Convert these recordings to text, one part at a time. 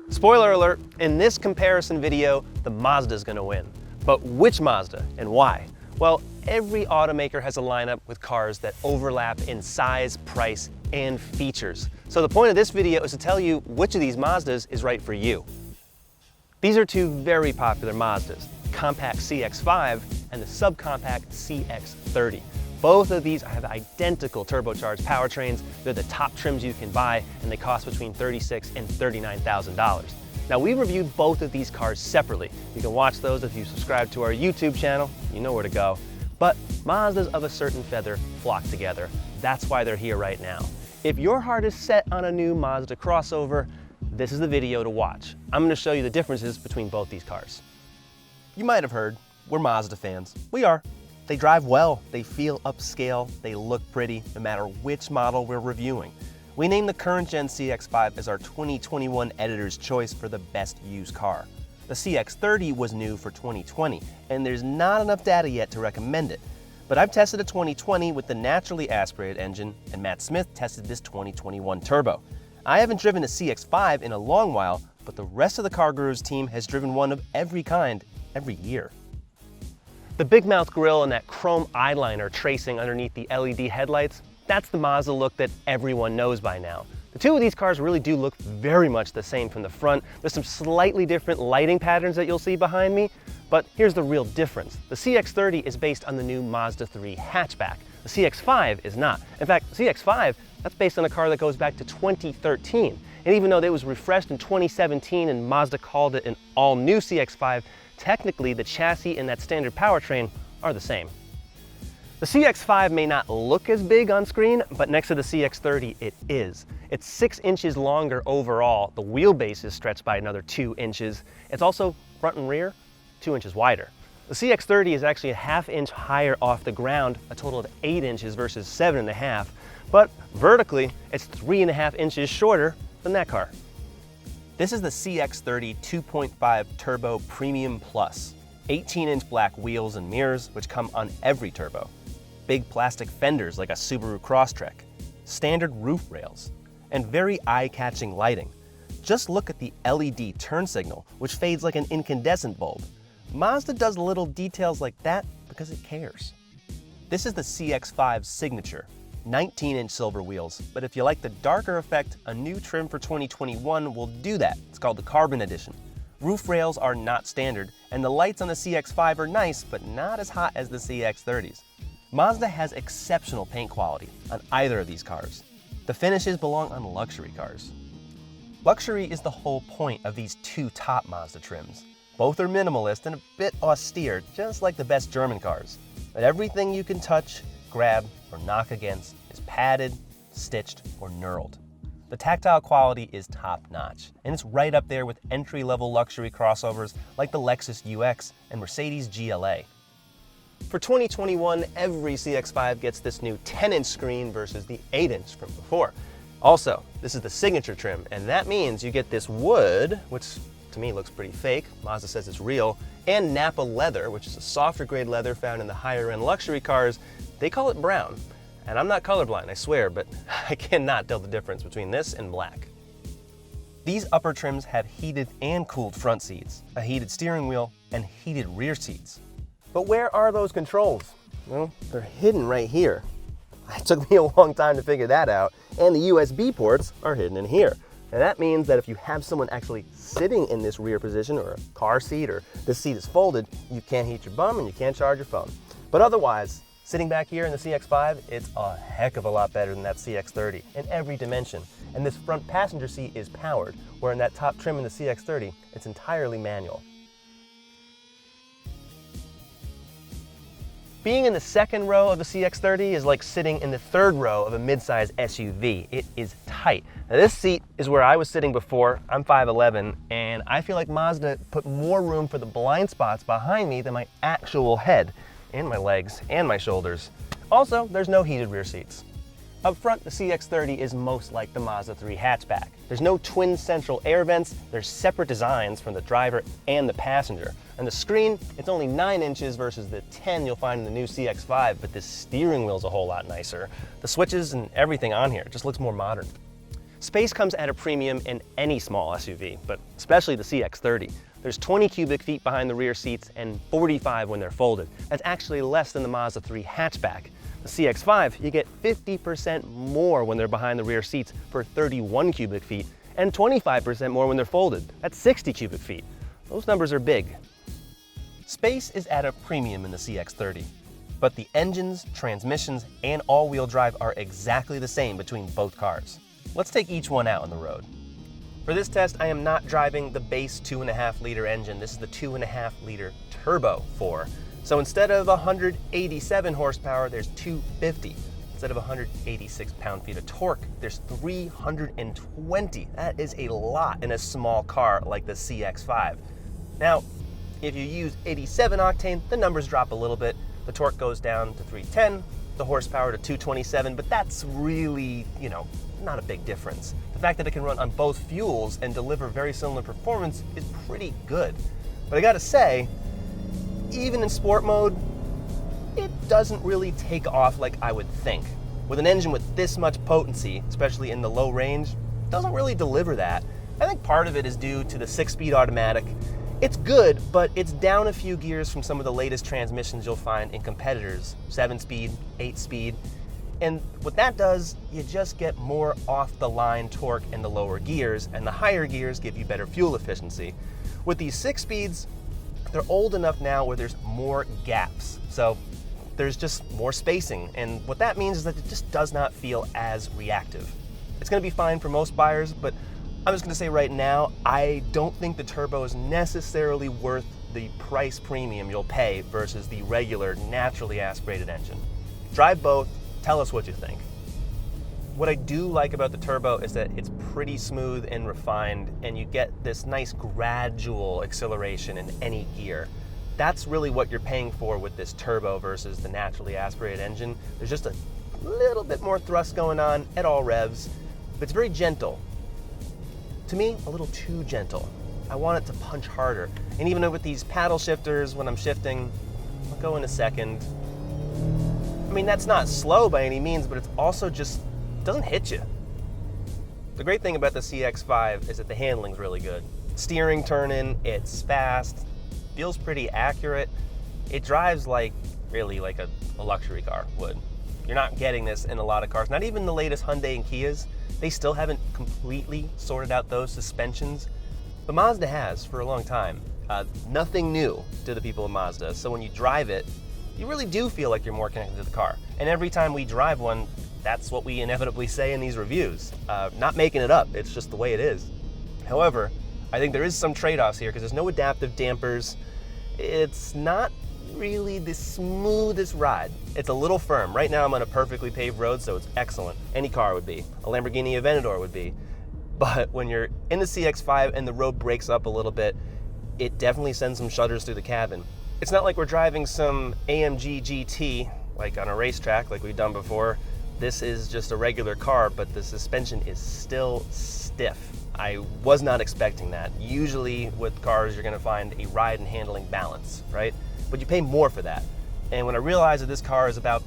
Spoiler alert, in this comparison video, the Mazda's gonna win. But which Mazda and why? Well, every automaker has a lineup with cars that overlap in size, price, and features. So the point of this video is to tell you which of these Mazdas is right for you. These are two very popular Mazdas, the compact CX-5 and the subcompact CX-30. Both of these have identical turbocharged powertrains. They're the top trims you can buy, and they cost between $36,000 and $39,000. Now, we reviewed both of these cars separately. You can watch those if you subscribe to our YouTube channel. You know where to go. But Mazdas of a certain feather flock together. That's why they're here right now. If your heart is set on a new Mazda crossover, this is the video to watch. I'm going to show you the differences between both these cars. You might have heard, we're Mazda fans. We are. They drive well, they feel upscale, they look pretty, no matter which model we're reviewing. We named the current gen CX-5 as our 2021 editor's choice for the best used car. The CX-30 was new for 2020, and there's not enough data yet to recommend it. But I've tested a 2020 with the naturally aspirated engine, and Matt Smith tested this 2021 turbo. I haven't driven a CX-5 in a long while, but the rest of the CarGurus team has driven one of every kind every year. The big mouth grille and that chrome eyeliner tracing underneath the LED headlights, that's the Mazda look that everyone knows by now. The two of these cars really do look very much the same from the front. There's some slightly different lighting patterns that you'll see behind me, but here's the real difference. The CX-30 is based on the new Mazda 3 hatchback. The CX-5 is not. In fact, the CX-5, that's based on a car that goes back to 2013. And even though it was refreshed in 2017 and Mazda called it an all-new CX-5, technically the chassis and that standard powertrain are the same. The CX-5 may not look as big on screen, but next to the CX-30 it is. It's 6 inches longer overall. The wheelbase is stretched by another 2 inches. It's also front and rear 2 inches wider. The CX-30 is actually a ½ inch higher off the ground, a total of 8 inches versus 7.5, but vertically it's 3.5 inches shorter than that car. This is the CX-30 2.5 Turbo Premium Plus. 18-inch black wheels and mirrors, which come on every turbo. Big plastic fenders like a Subaru Crosstrek. Standard roof rails. And very eye-catching lighting. Just look at the LED turn signal, which fades like an incandescent bulb. Mazda does little details like that because it cares. This is the CX-5's signature. 19-inch silver wheels, but if you like the darker effect, a new trim for 2021 will do that. It's called the Carbon Edition. Roof rails are not standard, and the lights on the CX-5 are nice, but not as hot as the CX-30s. Mazda has exceptional paint quality on either of these cars. The finishes belong on luxury cars. Luxury is the whole point of these two top Mazda trims. Both are minimalist and a bit austere, just like the best German cars. But everything you can touch, grab, or knock against is padded, stitched, or knurled. The tactile quality is top-notch, and it's right up there with entry-level luxury crossovers like the Lexus UX and Mercedes GLA. For 2021, every CX-5 gets this new 10-inch screen versus the 8-inch from before. Also, this is the signature trim, and that means you get this wood, which to me looks pretty fake, Mazda says it's real, and Nappa leather, which is a softer grade leather found in the higher-end luxury cars. They call it brown. And I'm not colorblind, I swear, but I cannot tell the difference between this and black. These upper trims have heated and cooled front seats, a heated steering wheel, and heated rear seats. But where are those controls? Well, they're hidden right here. It took me a long time to figure that out, and the USB ports are hidden in here. And that means that if you have someone actually sitting in this rear position, or a car seat, or this seat is folded, you can't heat your bum and you can't charge your phone. But otherwise, sitting back here in the CX-5, it's a heck of a lot better than that CX-30 in every dimension. And this front passenger seat is powered, where in that top trim in the CX-30, it's entirely manual. Being in the second row of the CX-30 is like sitting in the third row of a midsize SUV. It is tight. Now this seat is where I was sitting before. I'm 5'11", and I feel like Mazda put more room for the blind spots behind me than my actual head, and my legs, and my shoulders. Also, there's no heated rear seats. Up front, the CX-30 is most like the Mazda 3 hatchback. There's no twin central air vents, there's separate designs from the driver and the passenger. And the screen, it's only 9 inches versus the 10 you'll find in the new CX-5, but the steering wheel's a whole lot nicer. The switches and everything on here just looks more modern. Space comes at a premium in any small SUV, but especially the CX-30. There's 20 cubic feet behind the rear seats and 45 when they're folded. That's actually less than the Mazda 3 hatchback. The CX-5, you get 50% more when they're behind the rear seats for 31 cubic feet and 25% more when they're folded. That's 60 cubic feet. Those numbers are big. Space is at a premium in the CX-30, but the engines, transmissions, and all-wheel drive are exactly the same between both cars. Let's take each one out on the road. For this test, I am not driving the base 2.5 liter engine. This is the 2.5 liter turbo 4. So instead of 187 horsepower, there's 250. Instead of 186 pound-feet of torque, there's 320. That is a lot in a small car like the CX-5. Now, if you use 87 octane, the numbers drop a little bit. The torque goes down to 310, the horsepower to 227, but that's really, not a big difference. The fact that it can run on both fuels and deliver very similar performance is pretty good. But I gotta say, even in sport mode, it doesn't really take off like I would think. With an engine with this much potency, especially in the low range, it doesn't really deliver that. I think part of it is due to the 6-speed automatic. It's good, but it's down a few gears from some of the latest transmissions you'll find in competitors, 7-speed, 8-speed. And what that does, you just get more off-the-line torque in the lower gears, and the higher gears give you better fuel efficiency. With these 6 speeds, they're old enough now where there's more gaps. So there's just more spacing, and what that means is that it just does not feel as reactive. It's gonna be fine for most buyers, but I'm just gonna say right now, I don't think the turbo is necessarily worth the price premium you'll pay versus the regular naturally aspirated engine. Drive both, tell us what you think. What I do like about the turbo is that it's pretty smooth and refined, and you get this nice gradual acceleration in any gear. That's really what you're paying for with this turbo versus the naturally aspirated engine. There's just a little bit more thrust going on at all revs, but it's very gentle. To me, a little too gentle. I want it to punch harder. And even with these paddle shifters, when I'm shifting, I'll go in a second. I mean, that's not slow by any means, but it's also just doesn't hit you. The great thing about the CX-5 is that the handling's really good. Steering, turning, it's fast, feels pretty accurate. It drives really like a luxury car would. You're not getting this in a lot of cars, not even the latest Hyundai and Kias. They still haven't completely sorted out those suspensions, but Mazda has for a long time. Nothing new to the people of Mazda, so when you drive it, you really do feel like you're more connected to the car. And every time we drive one, that's what we inevitably say in these reviews. Not making it up, it's just the way it is. However, I think there is some trade-offs here because there's no adaptive dampers. It's not really the smoothest ride. It's a little firm. Right now I'm on a perfectly paved road, so it's excellent. Any car would be. A Lamborghini Aventador would be. But when you're in the CX-5 and the road breaks up a little bit, it definitely sends some shudders through the cabin. It's not like we're driving some AMG GT, like on a racetrack, like we've done before. This is just a regular car, but the suspension is still stiff. I was not expecting that. Usually with cars, you're gonna find a ride and handling balance, right? But you pay more for that. And when I realized that this car is about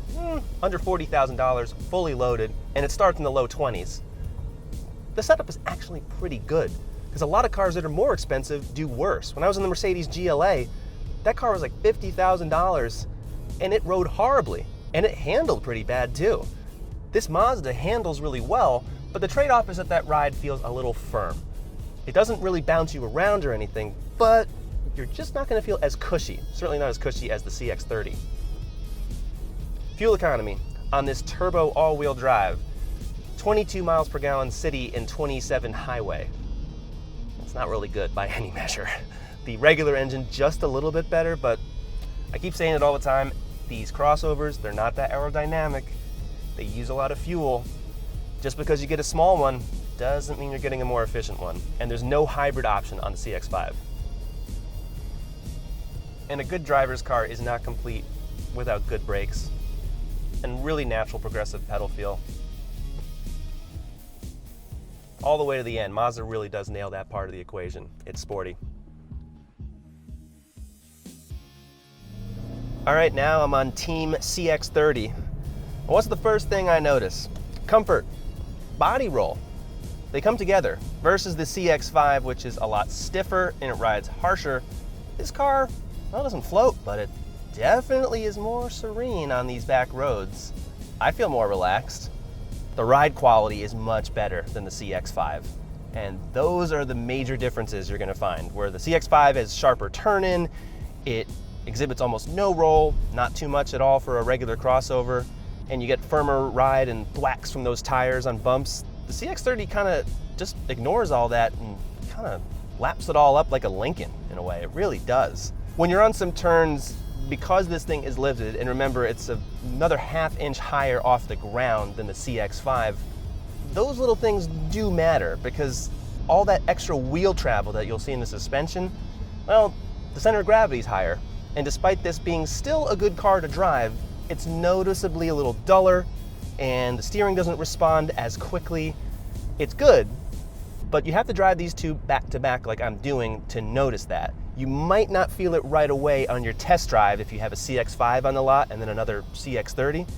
under $40,000, fully loaded, and it starts in the low 20s, the setup is actually pretty good. Because a lot of cars that are more expensive do worse. When I was in the Mercedes GLA, that car was like $50,000, and it rode horribly, and it handled pretty bad too. This Mazda handles really well, but the trade-off is that that ride feels a little firm. It doesn't really bounce you around or anything, but you're just not gonna feel as cushy, certainly not as cushy as the CX-30. Fuel economy on this turbo all-wheel drive, 22 miles per gallon city and 27 highway. It's not really good by any measure. The regular engine, just a little bit better, but I keep saying it all the time, these crossovers, they're not that aerodynamic. They use a lot of fuel. Just because you get a small one doesn't mean you're getting a more efficient one. And there's no hybrid option on the CX-5. And a good driver's car is not complete without good brakes and really natural progressive pedal feel. All the way to the end, Mazda really does nail that part of the equation. It's sporty. All right, now I'm on Team CX-30. What's the first thing I notice? Comfort, body roll. they come together. Versus the CX-5, which is a lot stiffer and it rides harsher, this car, well, it doesn't float, but it definitely is more serene on these back roads. I feel more relaxed. The ride quality is much better than the CX-5. And those are the major differences you're gonna find. Where the CX-5 has sharper turn-in, it exhibits almost no roll, not too much at all for a regular crossover, and you get firmer ride and thwacks from those tires on bumps. The CX-30 kind of just ignores all that and kind of laps it all up like a Lincoln in a way. It really does. When you're on some turns, because this thing is lifted, and remember it's another ½ inch higher off the ground than the CX-5, those little things do matter because all that extra wheel travel that you'll see in the suspension, well, the center of gravity is higher. And despite this being still a good car to drive, it's noticeably a little duller and the steering doesn't respond as quickly. It's good, but you have to drive these two back to back like I'm doing to notice that. You might not feel it right away on your test drive if you have a CX-5 on the lot and then another CX-30.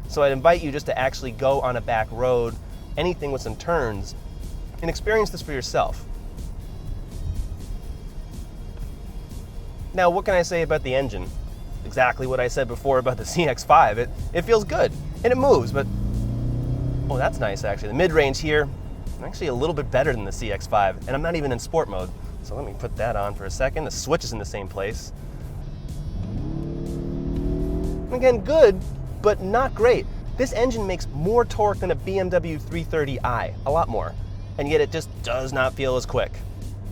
So I'd invite you just to actually go on a back road, anything with some turns, and experience this for yourself. Now, what can I say about the engine? Exactly what I said before about the CX-5. It feels good, and it moves, but, oh, that's nice actually. The mid-range here, actually a little bit better than the CX-5, and I'm not even in sport mode. So let me put that on for a second. The switch is in the same place. Again, good, but not great. This engine makes more torque than a BMW 330i, a lot more, and yet it just does not feel as quick.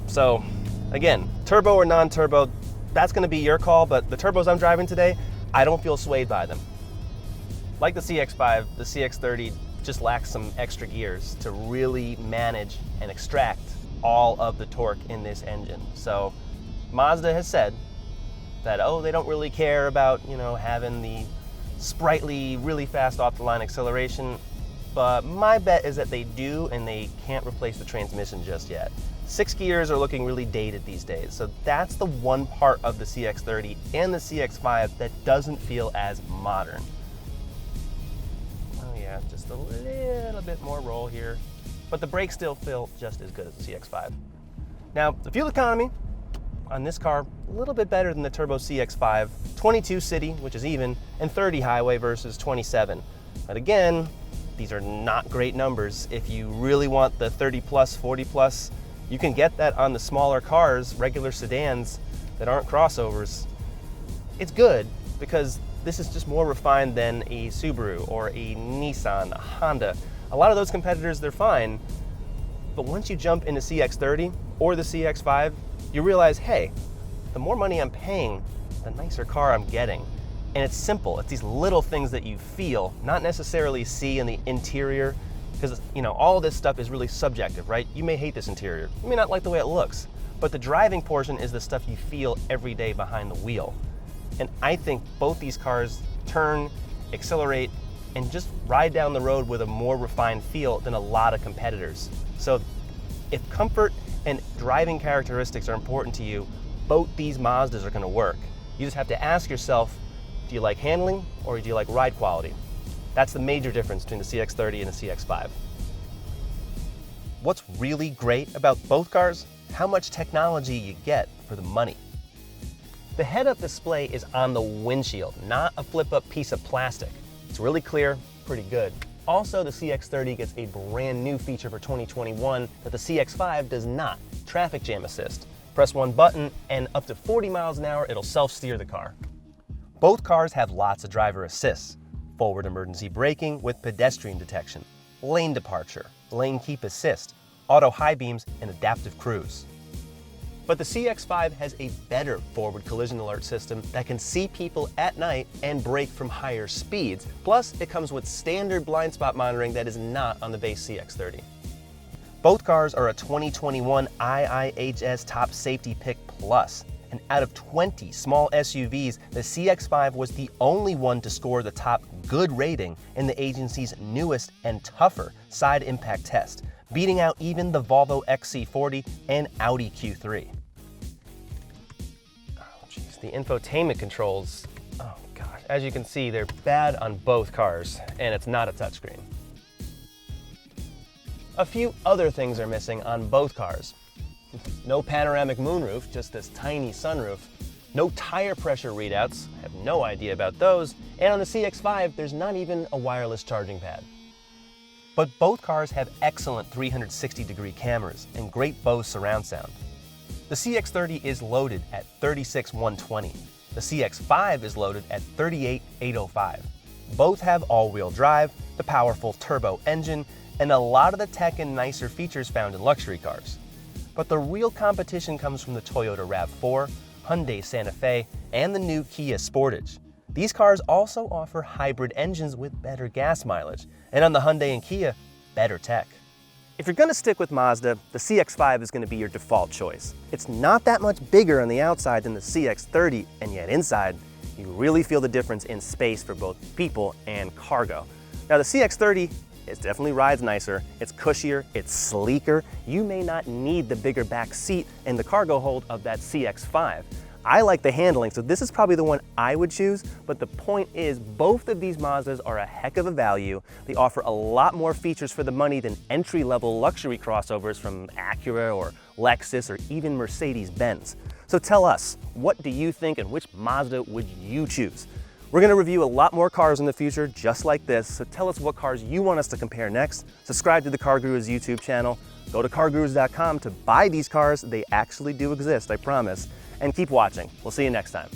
So, again, turbo or non-turbo, that's gonna be your call, but the turbos I'm driving today, I don't feel swayed by them. Like the CX-5, the CX-30 just lacks some extra gears to really manage and extract all of the torque in this engine. So Mazda has said that, oh, they don't really care about, having the sprightly, really fast off-the-line acceleration, but my bet is that they do, and they can't replace the transmission just yet. 6 gears are looking really dated these days, so that's the one part of the CX-30 and the CX-5 that doesn't feel as modern. Oh yeah, just a little bit more roll here, but the brakes still feel just as good as the CX-5. Now, the fuel economy on this car, a little bit better than the turbo CX-5, 22 city, which is even, and 30 highway versus 27. But again, these are not great numbers. If you really want the 30 plus, 40 plus, you can get that on the smaller cars, regular sedans that aren't crossovers. It's good because this is just more refined than a Subaru or a Nissan, a Honda. A lot of those competitors, they're fine, but once you jump into CX-30 or the CX-5, you realize, hey, the more money I'm paying, the nicer car I'm getting. And it's simple. It's these little things that you feel, not necessarily see in the interior, because all of this stuff is really subjective, right? You may hate this interior. You may not like the way it looks, but the driving portion is the stuff you feel every day behind the wheel. And I think both these cars turn, accelerate, and just ride down the road with a more refined feel than a lot of competitors. So if comfort and driving characteristics are important to you, both these Mazdas are gonna work. You just have to ask yourself, do you like handling or do you like ride quality? That's the major difference between the CX-30 and the CX-5. What's really great about both cars? How much technology you get for the money. The head-up display is on the windshield, not a flip-up piece of plastic. It's really clear, pretty good. Also, the CX-30 gets a brand new feature for 2021 that the CX-5 does not, traffic jam assist. Press one button and up to 40 miles an hour, it'll self-steer the car. Both cars have lots of driver assists. Forward emergency braking with pedestrian detection, lane departure, lane keep assist, auto high beams, and adaptive cruise. But the CX-5 has a better forward collision alert system that can see people at night and brake from higher speeds. Plus, it comes with standard blind spot monitoring that is not on the base CX-30. Both cars are a 2021 IIHS Top Safety Pick Plus. And out of 20 small SUVs, the CX-5 was the only one to score the top good rating in the agency's newest and tougher side impact test, beating out even the Volvo XC40 and Audi Q3. Oh geez, the infotainment controls, oh gosh, as you can see, they're bad on both cars, and it's not a touchscreen. A few other things are missing on both cars. No panoramic moonroof, just this tiny sunroof. No tire pressure readouts, I have no idea about those. And on the CX-5, there's not even a wireless charging pad. But both cars have excellent 360-degree cameras and great Bose surround sound. The CX-30 is loaded at 36,120. The CX-5 is loaded at 38,805. Both have all-wheel drive, the powerful turbo engine, and a lot of the tech and nicer features found in luxury cars. But the real competition comes from the Toyota RAV4, Hyundai Santa Fe, and the new Kia Sportage. These cars also offer hybrid engines with better gas mileage, and on the Hyundai and Kia, better tech. If you're going to stick with Mazda, the CX-5 is going to be your default choice. It's not that much bigger on the outside than the CX-30, and yet inside, you really feel the difference in space for both people and cargo. Now the CX-30, it definitely rides nicer, it's cushier, it's sleeker. You may not need the bigger back seat and the cargo hold of that CX-5. I like the handling, so this is probably the one I would choose, but the point is both of these Mazdas are a heck of a value. They offer a lot more features for the money than entry-level luxury crossovers from Acura or Lexus or even Mercedes-Benz. So tell us, what do you think and which Mazda would you choose? We're going to review a lot more cars in the future just like this, so tell us what cars you want us to compare next. Subscribe to the CarGurus YouTube channel. Go to cargurus.com to buy these cars. They actually do exist, I promise. And keep watching. We'll see you next time.